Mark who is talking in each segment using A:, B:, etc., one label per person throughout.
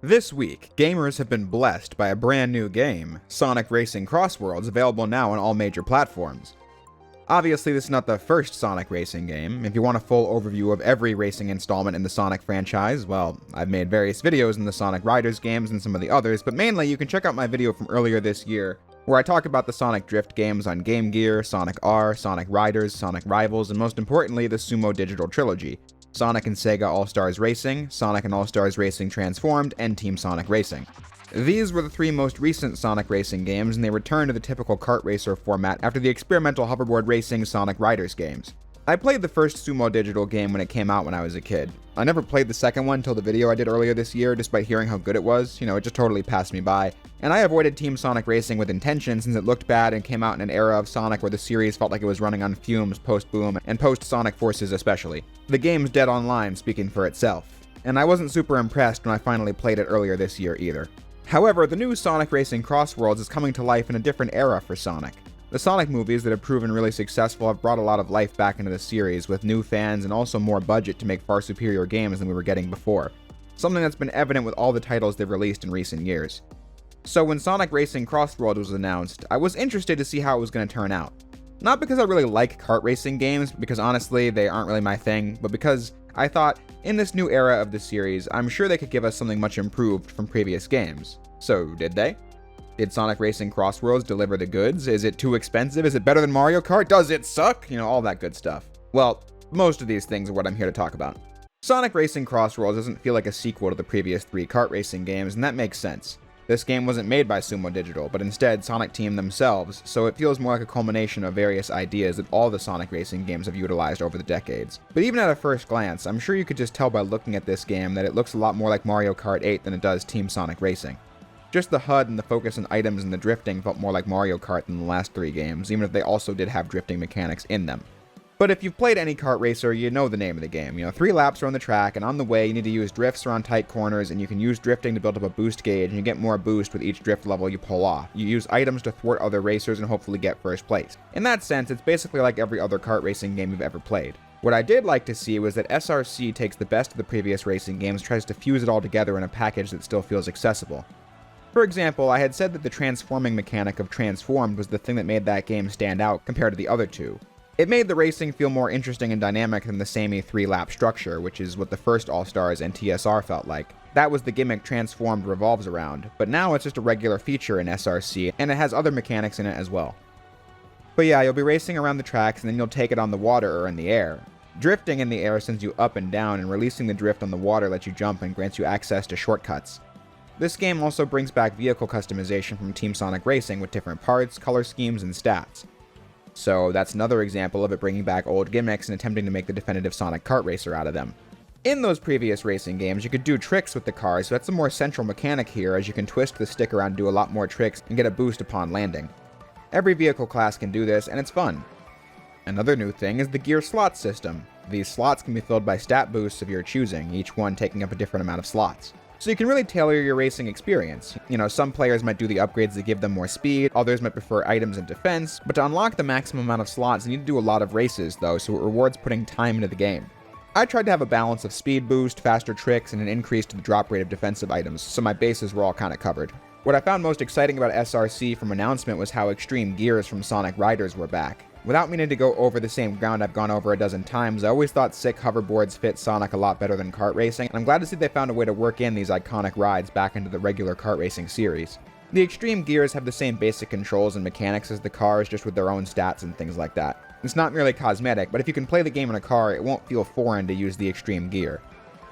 A: This week, gamers have been blessed by a brand new game, Sonic Racing Crossworlds, available now on all major platforms. Obviously, this is not the first Sonic racing game. If you want a full overview of every racing installment in the Sonic franchise, well, I've made various videos in the Sonic Riders games and some of the others, but mainly you can check out my video from earlier this year, where I talk about the Sonic Drift games on Game Gear, Sonic R, Sonic Riders, Sonic Rivals, and most importantly, the Sumo Digital Trilogy, Sonic and Sega All-Stars Racing, Sonic and All-Stars Racing Transformed, and Team Sonic Racing. These were the three most recent Sonic racing games, and they returned to the typical kart racer format after the experimental hoverboard racing Sonic Riders games. I played the first Sumo Digital game when it came out when I was a kid. I never played the second one until the video I did earlier this year, despite hearing how good it was. It just totally passed me by. And I avoided Team Sonic Racing with intention since it looked bad and came out in an era of Sonic where the series felt like it was running on fumes post-Boom and post-Sonic Forces especially. The game's dead online, speaking for itself. And I wasn't super impressed when I finally played it earlier this year either. However, the new Sonic Racing Crossworlds is coming to life in a different era for Sonic. The Sonic movies that have proven really successful have brought a lot of life back into the series, with new fans and also more budget to make far superior games than we were getting before. Something that's been evident with all the titles they've released in recent years. So when Sonic Racing Crossworlds was announced, I was interested to see how it was going to turn out. Not because I really like kart racing games, because honestly they aren't really my thing, but because I thought, in this new era of the series, I'm sure they could give us something much improved from previous games. So, did they? Did Sonic Racing Crossworlds deliver the goods? Is it too expensive? Is it better than Mario Kart? Does it suck? All that good stuff. Well, most of these things are what I'm here to talk about. Sonic Racing Crossworlds doesn't feel like a sequel to the previous three kart racing games, and that makes sense. This game wasn't made by Sumo Digital, but instead Sonic Team themselves, so it feels more like a culmination of various ideas that all the Sonic racing games have utilized over the decades. But even at a first glance, I'm sure you could just tell by looking at this game that it looks a lot more like Mario Kart 8 than it does Team Sonic Racing. Just the HUD and the focus on items and the drifting felt more like Mario Kart than the last three games, even if they also did have drifting mechanics in them. But if you've played any kart racer, you know the name of the game. 3 laps are on the track, and on the way you need to use drifts around tight corners, and you can use drifting to build up a boost gauge, and you get more boost with each drift level you pull off. You use items to thwart other racers and hopefully get first place. In that sense, it's basically like every other kart racing game you've ever played. What I did like to see was that SRC takes the best of the previous racing games and tries to fuse it all together in a package that still feels accessible. For example, I had said that the transforming mechanic of Transformed was the thing that made that game stand out compared to the other two. It made the racing feel more interesting and dynamic than the samey 3-lap structure, which is what the first All-Stars and TSR felt like. That was the gimmick Transformed revolves around, but now it's just a regular feature in SRC, and it has other mechanics in it as well. But yeah, you'll be racing around the tracks and then you'll take it on the water or in the air. Drifting in the air sends you up and down, and releasing the drift on the water lets you jump and grants you access to shortcuts. This game also brings back vehicle customization from Team Sonic Racing with different parts, color schemes, and stats. So that's another example of it bringing back old gimmicks and attempting to make the definitive Sonic kart racer out of them. In those previous racing games, you could do tricks with the cars, so that's a more central mechanic here, as you can twist the stick around and do a lot more tricks and get a boost upon landing. Every vehicle class can do this, and it's fun. Another new thing is the gear slot system. These slots can be filled by stat boosts of your choosing, each one taking up a different amount of slots. So you can really tailor your racing experience. Some players might do the upgrades that give them more speed, others might prefer items and defense, but to unlock the maximum amount of slots, you need to do a lot of races though, so it rewards putting time into the game. I tried to have a balance of speed boost, faster tricks, and an increase to the drop rate of defensive items, so my bases were all kinda covered. What I found most exciting about SRC from announcement was how extreme gears from Sonic Riders were back. Without meaning to go over the same ground I've gone over a dozen times, I always thought sick hoverboards fit Sonic a lot better than kart racing, and I'm glad to see they found a way to work in these iconic rides back into the regular kart racing series. The extreme gears have the same basic controls and mechanics as the cars, just with their own stats and things like that. It's not merely cosmetic, but if you can play the game in a car, it won't feel foreign to use the extreme gear.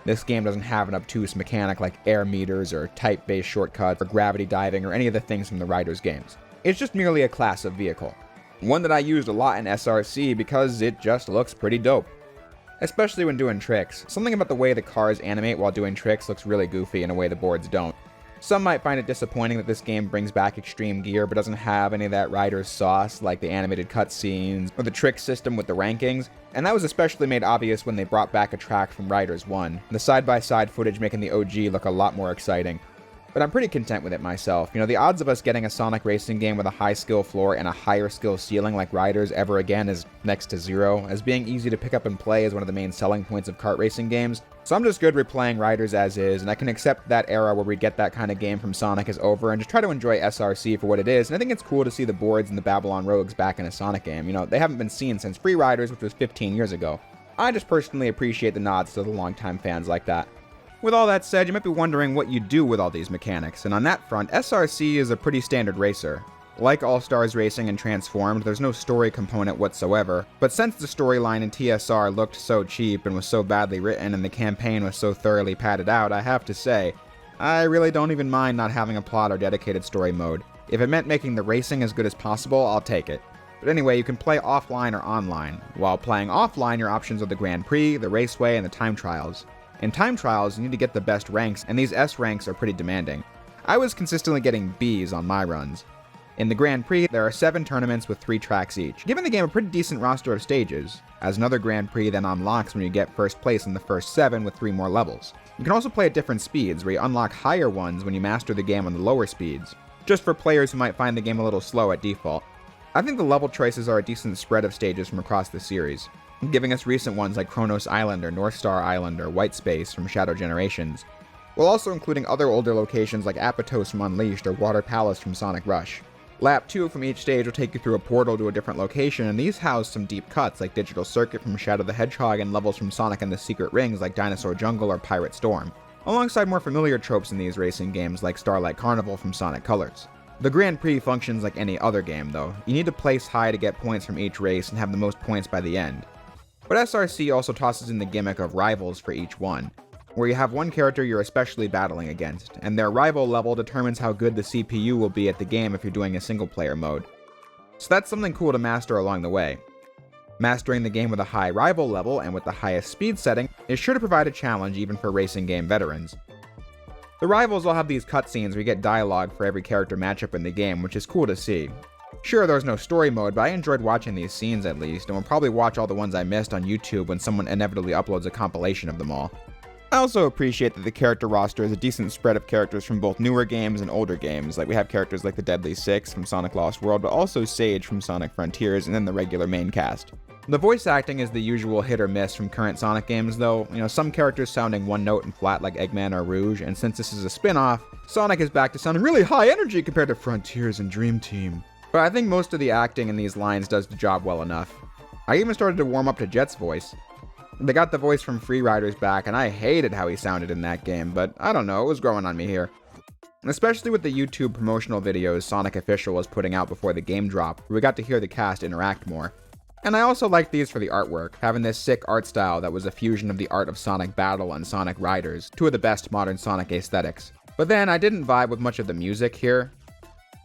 A: This game doesn't have an obtuse mechanic like air meters or type-based shortcuts or gravity diving or any of the things from the Riders games. It's just merely a class of vehicle. One that I used a lot in SRC because it just looks pretty dope. Especially when doing tricks. Something about the way the cars animate while doing tricks looks really goofy in a way the boards don't. Some might find it disappointing that this game brings back extreme gear but doesn't have any of that Riders sauce like the animated cutscenes or the trick system with the rankings, and that was especially made obvious when they brought back a track from Riders 1, the side-by-side footage making the OG look a lot more exciting. But I'm pretty content with it myself. The odds of us getting a Sonic racing game with a high skill floor and a higher skill ceiling like Riders ever again is next to zero, as being easy to pick up and play is one of the main selling points of kart racing games. So I'm just good replaying Riders as is, and I can accept that era where we get that kind of game from Sonic is over and just try to enjoy SRC for what it is. And I think it's cool to see the boards and the Babylon Rogues back in a Sonic game. You know, they haven't been seen since Free Riders, which was 15 years ago. I just personally appreciate the nods to the longtime fans like that. With all that said, you might be wondering what you do with all these mechanics, and on that front, SRC is a pretty standard racer. Like All-Stars Racing and Transformed, there's no story component whatsoever, but since the storyline in TSR looked so cheap and was so badly written and the campaign was so thoroughly padded out, I have to say, I really don't even mind not having a plot or dedicated story mode. If it meant making the racing as good as possible, I'll take it. But anyway, you can play offline or online. While playing offline, your options are the Grand Prix, the Raceway, and the Time Trials. In Time Trials, you need to get the best ranks, and these S ranks are pretty demanding. I was consistently getting Bs on my runs. In the Grand Prix, there are 7 tournaments with 3 tracks each, giving the game a pretty decent roster of stages, as another Grand Prix then unlocks when you get first place in the first 7 with 3 more levels. You can also play at different speeds, where you unlock higher ones when you master the game on the lower speeds, just for players who might find the game a little slow at default. I think the level choices are a decent spread of stages from across the series, giving us recent ones like Kronos Island or North Star Island or White Space from Shadow Generations, while also including other older locations like Apatos from Unleashed or Water Palace from Sonic Rush. Lap 2 from each stage will take you through a portal to a different location, and these house some deep cuts like Digital Circuit from Shadow the Hedgehog and levels from Sonic and the Secret Rings like Dinosaur Jungle or Pirate Storm, alongside more familiar tropes in these racing games like Starlight Carnival from Sonic Colors. The Grand Prix functions like any other game though. You need to place high to get points from each race and have the most points by the end. But SRC also tosses in the gimmick of rivals for each one, where you have one character you're especially battling against, and their rival level determines how good the CPU will be at the game if you're doing a single player mode. So that's something cool to master along the way. Mastering the game with a high rival level and with the highest speed setting is sure to provide a challenge even for racing game veterans. The rivals all have these cutscenes where you get dialogue for every character matchup in the game, which is cool to see. Sure, there's no story mode, but I enjoyed watching these scenes at least, and will probably watch all the ones I missed on YouTube when someone inevitably uploads a compilation of them all. I also appreciate that the character roster is a decent spread of characters from both newer games and older games, like we have characters like the Deadly Six from Sonic Lost World, but also Sage from Sonic Frontiers, and then the regular main cast. The voice acting is the usual hit or miss from current Sonic games though, some characters sounding one note and flat like Eggman or Rouge, and since this is a spin-off, Sonic is back to sounding really high energy compared to Frontiers and Dream Team. But I think most of the acting in these lines does the job well enough. I even started to warm up to Jet's voice. They got the voice from Free Riders back, and I hated how he sounded in that game, but I don't know, it was growing on me here. Especially with the YouTube promotional videos Sonic Official was putting out before the game dropped, we got to hear the cast interact more. And I also liked these for the artwork, having this sick art style that was a fusion of the art of Sonic Battle and Sonic Riders, 2 of the best modern Sonic aesthetics. But then I didn't vibe with much of the music here,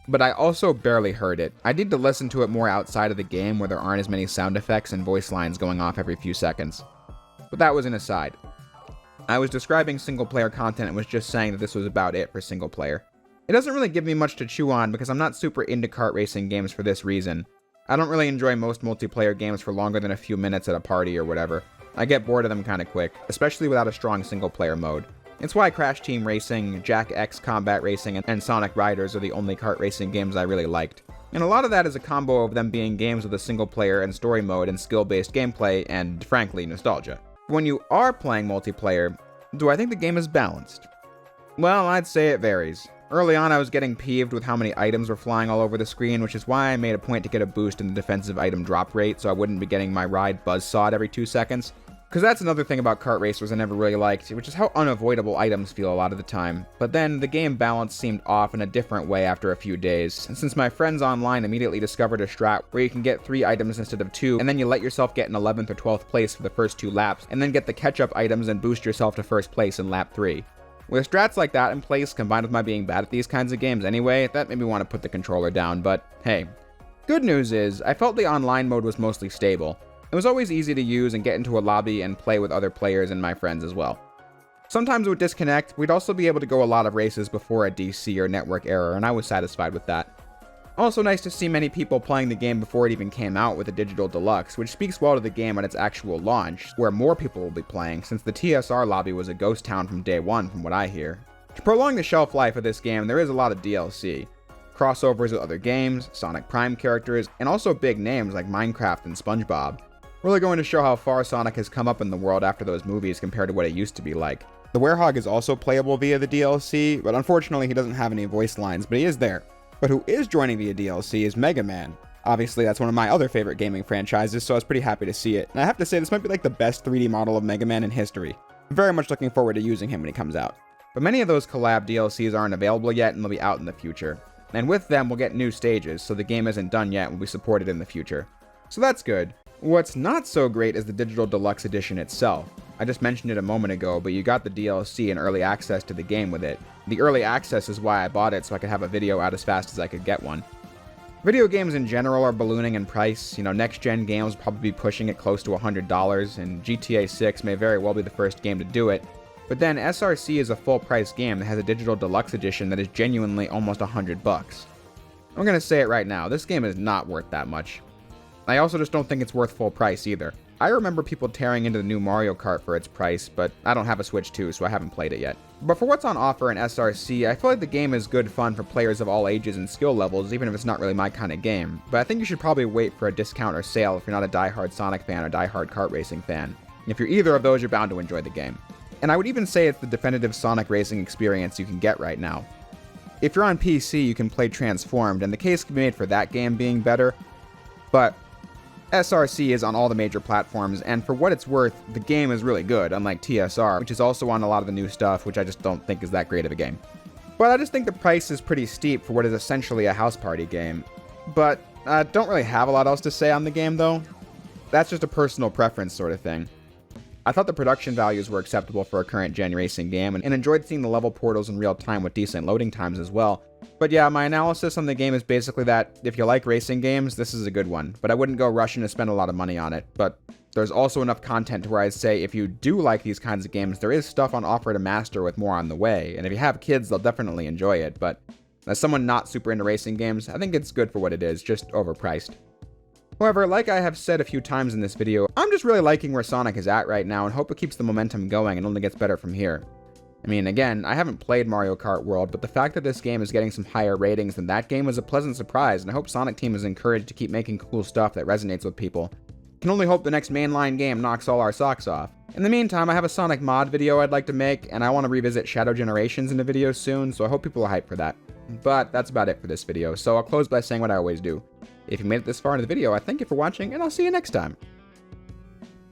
A: but I also barely heard it. I need to listen to it more outside of the game where there aren't as many sound effects and voice lines going off every few seconds. But that was an aside. I was describing single-player content and was just saying that this was about it for single-player. It doesn't really give me much to chew on because I'm not super into kart racing games for this reason. I don't really enjoy most multiplayer games for longer than a few minutes at a party or whatever. I get bored of them kinda quick, especially without a strong single-player mode. It's why Crash Team Racing, Jack X Combat Racing, and Sonic Riders are the only kart racing games I really liked. And a lot of that is a combo of them being games with a single-player and story mode and skill-based gameplay and, frankly, nostalgia. When you are playing multiplayer, do I think the game is balanced? Well, I'd say it varies. Early on I was getting peeved with how many items were flying all over the screen, which is why I made a point to get a boost in the defensive item drop rate so I wouldn't be getting my ride buzzsawed every 2 seconds. Because that's another thing about kart racers I never really liked, which is how unavoidable items feel a lot of the time. But then, the game balance seemed off in a different way after a few days, and since my friends online immediately discovered a strat where you can get 3 items instead of 2, and then you let yourself get in 11th or 12th place for the first 2 laps, and then get the catch-up items and boost yourself to first place in lap 3. With strats like that in place, combined with my being bad at these kinds of games anyway, that made me want to put the controller down, but hey. Good news is, I felt the online mode was mostly stable. It was always easy to use and get into a lobby and play with other players and my friends as well. Sometimes it would disconnect, we'd also be able to go a lot of races before a DC or network error, and I was satisfied with that. Also nice to see many people playing the game before it even came out with a digital deluxe, which speaks well to the game at its actual launch, where more people will be playing since the TSR lobby was a ghost town from day one from what I hear. To prolong the shelf life of this game, there is a lot of DLC. Crossovers with other games, Sonic Prime characters, and also big names like Minecraft and SpongeBob. really going to show how far Sonic has come up in the world after those movies compared to what it used to be like. The Werehog is also playable via the DLC, but unfortunately he doesn't have any voice lines, but he is there. But who is joining via DLC is Mega Man. Obviously, that's one of my other favorite gaming franchises, so I was pretty happy to see it. And I have to say, this might be like the best 3D model of Mega Man in history. I'm very much looking forward to using him when he comes out. But many of those collab DLCs aren't available yet, and they'll be out in the future. And with them, we'll get new stages, so the game isn't done yet and will be supported in the future. So that's good. What's not so great is the Digital Deluxe Edition itself. I just mentioned it a moment ago, but you got the DLC and early access to the game with it. The early access is why I bought it, so I could have a video out as fast as I could get one. Video games in general are ballooning in price. Next-gen games will probably be pushing it close to $100, and GTA 6 may very well be the first game to do it. But then SRC is a full-price game that has a Digital Deluxe Edition that is genuinely almost $100. I'm gonna say it right now, this game is not worth that much. I also just don't think it's worth full price either. I remember people tearing into the new Mario Kart for its price, but I don't have a Switch 2, so I haven't played it yet. But for what's on offer in SRC, I feel like the game is good fun for players of all ages and skill levels, even if it's not really my kind of game. But I think you should probably wait for a discount or sale if you're not a die-hard Sonic fan or die-hard kart racing fan. If you're either of those, you're bound to enjoy the game. And I would even say it's the definitive Sonic racing experience you can get right now. If you're on PC, you can play Transformed, and the case can be made for that game being better, but SRC is on all the major platforms, and for what it's worth, the game is really good, unlike TSR, which is also on a lot of the new stuff, which I just don't think is that great of a game. But I just think the price is pretty steep for what is essentially a house party game. But I don't really have a lot else to say on the game, though. That's just a personal preference sort of thing. I thought the production values were acceptable for a current-gen racing game, and enjoyed seeing the level portals in real time with decent loading times as well. But yeah, my analysis on the game is basically that if you like racing games, this is a good one, but I wouldn't go rushing to spend a lot of money on it. But there's also enough content to where I'd say if you do like these kinds of games, there is stuff on offer to master with more on the way, and if you have kids, they'll definitely enjoy it. But as someone not super into racing games, I think it's good for what it is, just overpriced. However, like I have said a few times in this video, I'm just really liking where Sonic is at right now and hope it keeps the momentum going and only gets better from here. I mean, again, I haven't played Mario Kart World, but the fact that this game is getting some higher ratings than that game was a pleasant surprise, and I hope Sonic Team is encouraged to keep making cool stuff that resonates with people. Can only hope the next mainline game knocks all our socks off. In the meantime, I have a Sonic mod video I'd like to make, and I want to revisit Shadow Generations in a video soon, so I hope people are hyped for that. But that's about it for this video, so I'll close by saying what I always do. If you made it this far into the video, I thank you for watching, and I'll see you next time.